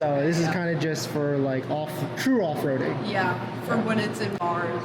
So this is kind of just for like true off-roading. Yeah, for when it's in bars.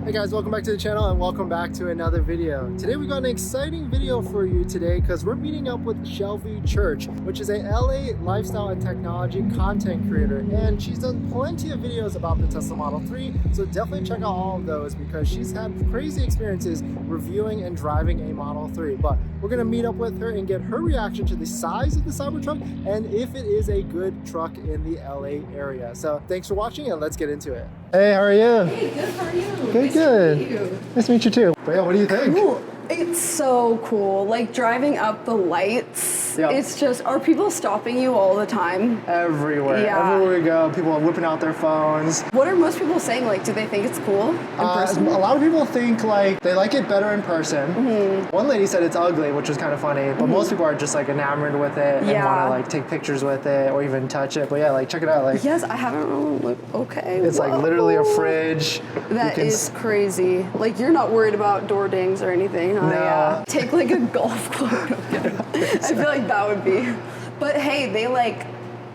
Hey guys, welcome back to the channel and welcome back to another video. Today we got an exciting video for you today because we're meeting up with Shelby Church, which is a LA lifestyle and technology content creator, and she's done plenty of videos about the Tesla Model 3, so definitely check out all of those because she's had crazy experiences reviewing and driving a Model 3. But we're gonna meet up with her and get her reaction to the size of the Cybertruck and if it is a good truck in the LA area. So thanks for watching and let's get into it. Hey, how are you? Hey, good, how are you? Good, good. Nice to meet you too. But yeah, what do you think? Cool. It's so cool. Like driving up the lights, it's just, are people stopping you all the time? Everywhere. Yeah. Everywhere we go, people are whipping out their phones. What are most people saying? Like, do they think it's cool in person? A lot of people think like they like it better in person. One lady said it's ugly, which was kind of funny, but most people are just like enamored with it and want to like take pictures with it or even touch it. But yeah, like check it out. Like, yes, I haven't really looked. Okay. It's like literally a fridge. That is crazy. Like you're not worried about door dings or anything. No. Yeah. Take like a golf club. I feel like that would be. But hey, they like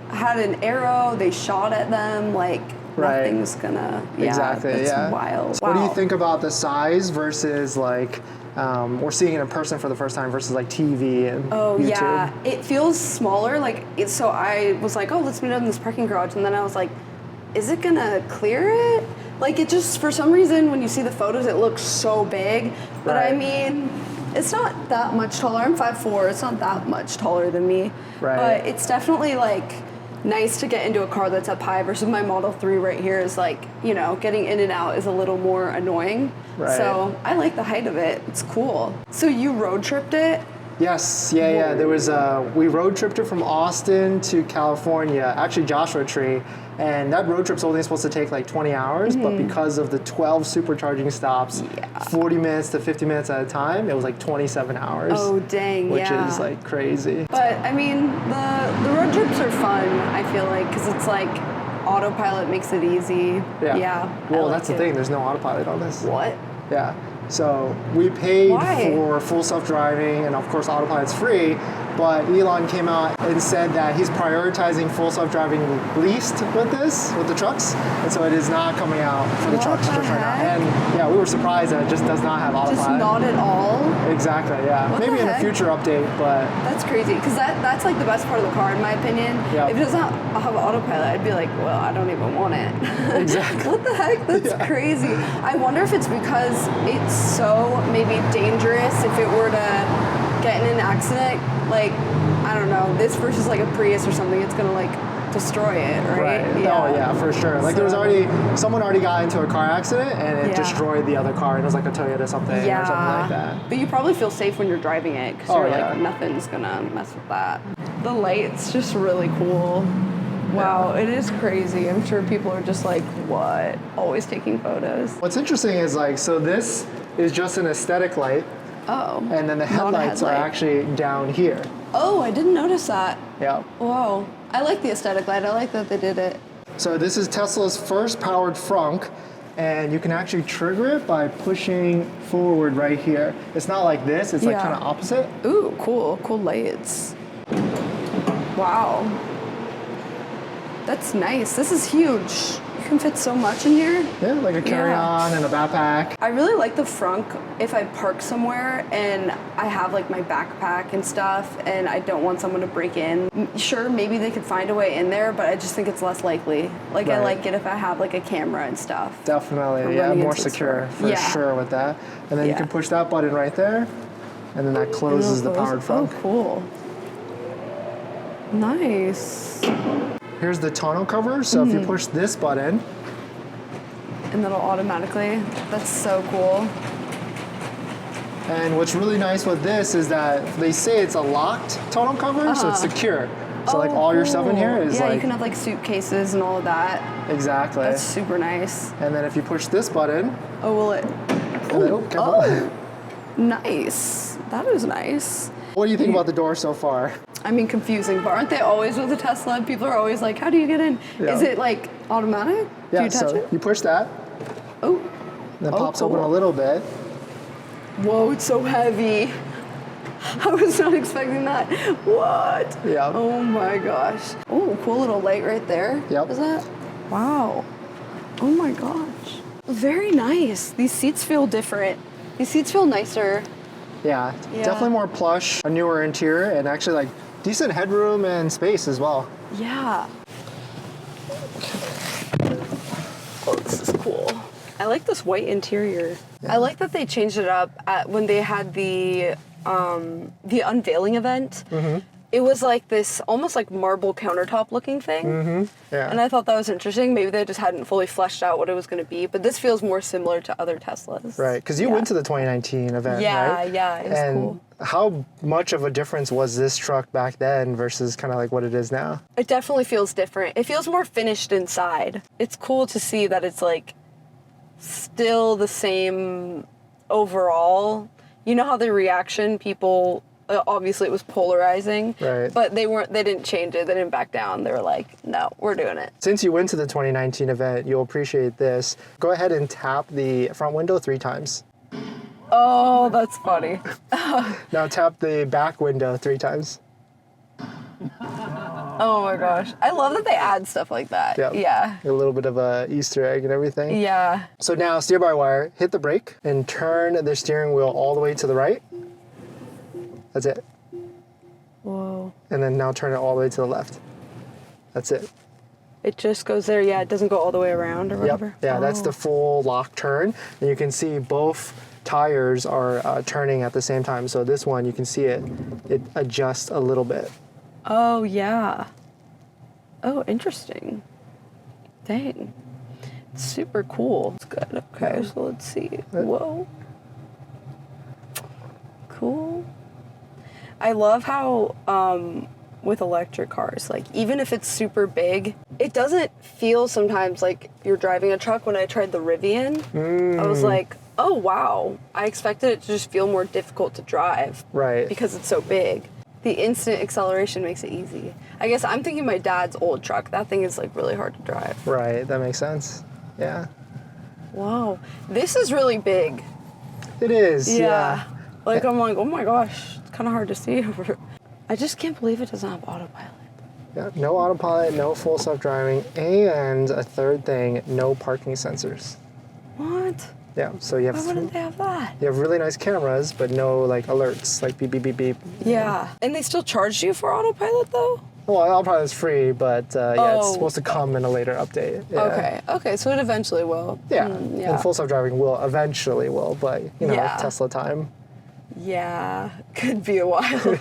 had an arrow, they shot at them, like nothing's gonna. Yeah, exactly. It's wild. So wow. What do you think about the size versus like we're seeing it in person for the first time versus like TV and YouTube? Yeah, it feels smaller. Like so I was like, oh, let's meet up in this parking garage, and then I was like, is it gonna clear it? Like it just, for some reason, when you see the photos, it looks so big. But I mean, it's not that much taller. I'm 5'4", it's not that much taller than me. But it's definitely like nice to get into a car that's up high versus my Model 3 right here is like, you know, getting in and out is a little more annoying. So I like the height of it, it's cool. So you road tripped it? Yes, yeah. There was we road tripped it from Austin to California, actually Joshua Tree, and that road trip's only supposed to take like 20 hours, but because of the 12 supercharging stops, 40 minutes to 50 minutes at a time, it was like 27 hours. Oh dang, which is like crazy. But I mean, the road trips are fun, I feel like, because it's like autopilot makes it easy. Well, that's the thing, there's no autopilot on this. What? Yeah. So we paid for full self-driving, and of course autopilot's free, but Elon came out and said that he's prioritizing full self-driving least with the trucks, and so it is not coming out for the trucks just right now. And yeah, we were surprised that it just does not have autopilot. Just not at all? Exactly, yeah. Maybe in a future update, but... That's crazy, because that's like the best part of the car in my opinion. If it doesn't have autopilot, I'd be like, well, I don't even want it. Exactly. What the heck? That's crazy. I wonder if it's because it's so maybe dangerous if it were to get in an accident, like, I don't know, this versus like a Prius or something, it's gonna like destroy it, right? Yeah. Oh yeah, for sure. Like there was someone already got into a car accident and it destroyed the other car, and it was like a Toyota something or something like that. But you probably feel safe when you're driving it because you're like, nothing's gonna mess with that. The light's just really cool. Wow, it is crazy. I'm sure people are just like, what? Always taking photos. What's interesting is like, so this is just an aesthetic light. Oh. And then the headlights are actually down here. Oh, I didn't notice that. Yeah. Wow. I like the aesthetic light. I like that they did it. So this is Tesla's first powered frunk, and you can actually trigger it by pushing forward right here. It's not like this, it's like kind of opposite. Ooh, cool. Cool lights. Wow. That's nice. This is huge. You can fit so much in here. Yeah, like a carry-on and a backpack. I really like the frunk if I park somewhere and I have like my backpack and stuff and I don't want someone to break in. Sure, maybe they could find a way in there, but I just think it's less likely. Like I like it if I have like a camera and stuff. Definitely, yeah, more secure for sure with that. And then you can push that button right there, and then that closes the powered frunk. Oh, cool. Nice. Here's the tonneau cover, so if you push this button, and that'll automatically, that's so cool. And what's really nice with this is that they say it's a locked tonneau cover, so it's secure. So like all your stuff in here is like... Yeah, you can have like suitcases and all of that. Exactly. That's super nice. And then if you push this button... Oh, will it? Oh, nice. That is nice. What do you think about the door so far? I mean, confusing, but aren't they always with a Tesla? People are always like, how do you get in? Is it like automatic? Yeah, do you touch it? You push that. Oh. And it pops open a little bit. Whoa, it's so heavy. I was not expecting that. What? Yeah. Oh my gosh. Oh, cool little light right there. Yep. Is that? Wow. Oh my gosh. Very nice. These seats feel different. These seats feel nicer. Yeah, definitely more plush, a newer interior, and actually like decent headroom and space as well. Yeah. Oh, this is cool. I like this white interior. Yeah. I like that they changed it up when they had the unveiling event. Mm-hmm. It was like this almost like marble countertop looking thing. Mm-hmm. Yeah. And I thought that was interesting. Maybe they just hadn't fully fleshed out what it was going to be, but this feels more similar to other Teslas. Right, because you went to the 2019 event, right? Yeah, it was cool. How much of a difference was this truck back then versus kind of like what it is now? It definitely feels different. It feels more finished inside. It's cool to see that it's like still the same overall. You know how the reaction people... obviously it was polarizing, right? But they didn't change it. They didn't back down. They were like, no, we're doing it. Since you went to the 2019 event, you'll appreciate this. Go ahead and tap the front window 3 times. Oh, that's funny. Now tap the back window 3 times. Oh my gosh. I love that they add stuff like that. Yep. Yeah. A little bit of a Easter egg and everything. Yeah. So now steer-by-wire, hit the brake and turn the steering wheel all the way to the right. That's it. Whoa. And then now turn it all the way to the left. That's it. It just goes there, yeah, it doesn't go all the way around or whatever? Yep. Yeah, that's the full lock turn. And you can see both tires are turning at the same time. So this one, you can see it adjusts a little bit. Oh, yeah. Oh, interesting. Dang. It's super cool. It's good. Okay, so let's see. Whoa. Cool. I love how with electric cars, like even if it's super big, it doesn't feel sometimes like you're driving a truck. When I tried the Rivian, I was like, oh wow, I expected it to just feel more difficult to drive. Right. Because it's so big. The instant acceleration makes it easy. I guess I'm thinking my dad's old truck. That thing is like really hard to drive. Right, that makes sense. Yeah. Wow. This is really big. It is, yeah. Like, I'm like, oh my gosh, it's kind of hard to see. I just can't believe it doesn't have autopilot. Yeah, no autopilot, no full self-driving, and a third thing, no parking sensors. What? Yeah, so you have... Why wouldn't they have that? You have really nice cameras, but no, like, alerts, like beep, beep, beep, beep. Yeah. And they still charge you for autopilot, though? Well, autopilot is free, but yeah, it's supposed to come in a later update. Yeah. Okay, so it eventually will. Yeah, and full self-driving eventually will, but, you know, Tesla time. Yeah, could be a while.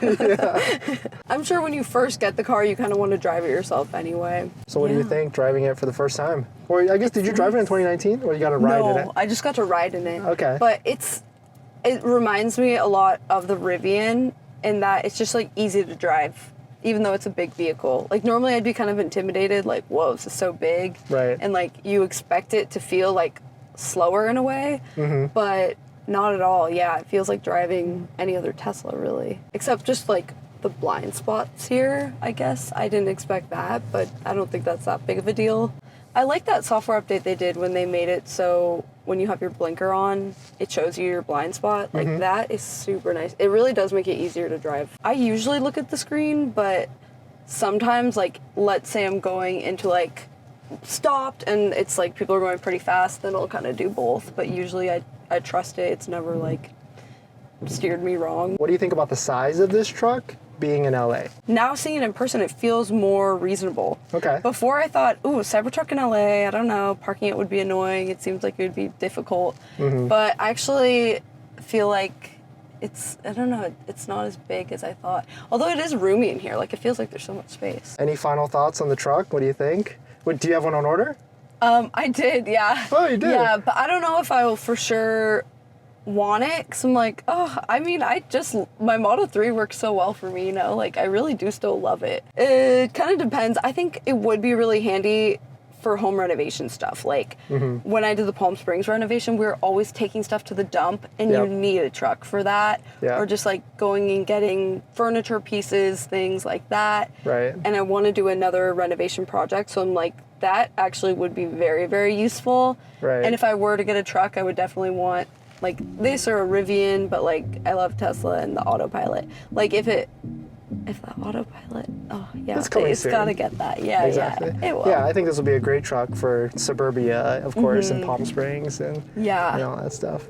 I'm sure when you first get the car, you kind of want to drive it yourself anyway. So what do you think, driving it for the first time? Or I guess, did you drive it in 2019, or you got to ride in it? No, I just got to ride in it. Okay. But it reminds me a lot of the Rivian in that it's just like easy to drive, even though it's a big vehicle. Like normally I'd be kind of intimidated, like, whoa, this is so big. Right. And like you expect it to feel like slower in a way, but not at all. Yeah, it feels like driving any other Tesla, really. Except just, like, the blind spots here, I guess. I didn't expect that, but I don't think that's that big of a deal. I like that software update they did when they made it so when you have your blinker on, it shows you your blind spot. Like, that is super nice. It really does make it easier to drive. I usually look at the screen, but sometimes, like, let's say I'm going into, like, stopped and it's, like, people are going pretty fast, then I'll kind of do both. But usually I trust it. It's never, like, steered me wrong. What do you think about the size of this truck being in LA? Now seeing it in person, it feels more reasonable. Okay. Before I thought, ooh, Cybertruck in LA, I don't know, parking it would be annoying. It seems like it would be difficult. But I actually feel like I don't know, it's not as big as I thought. Although it is roomy in here. Like, it feels like there's so much space. Any final thoughts on the truck? What do you think? Do you have one on order? I did, yeah. Oh, you did? Yeah, but I don't know if I will for sure want it, because I'm like, I mean, my Model 3 works so well for me, you know? Like, I really do still love it. It kind of depends. I think it would be really handy for home renovation stuff. Like, when I did the Palm Springs renovation, we were always taking stuff to the dump, and you need a truck for that. Or just, like, going and getting furniture pieces, things like that. Right. And I want to do another renovation project, so I'm like, that actually would be very, very useful. Right. And if I were to get a truck, I would definitely want like this or a Rivian, but like I love Tesla and the autopilot. Like if the autopilot, oh yeah, it's soon. gotta get that. Yeah, Exactly. Yeah, it will. Yeah, I think this will be a great truck for suburbia, of course, and Palm Springs and Yeah. all that stuff.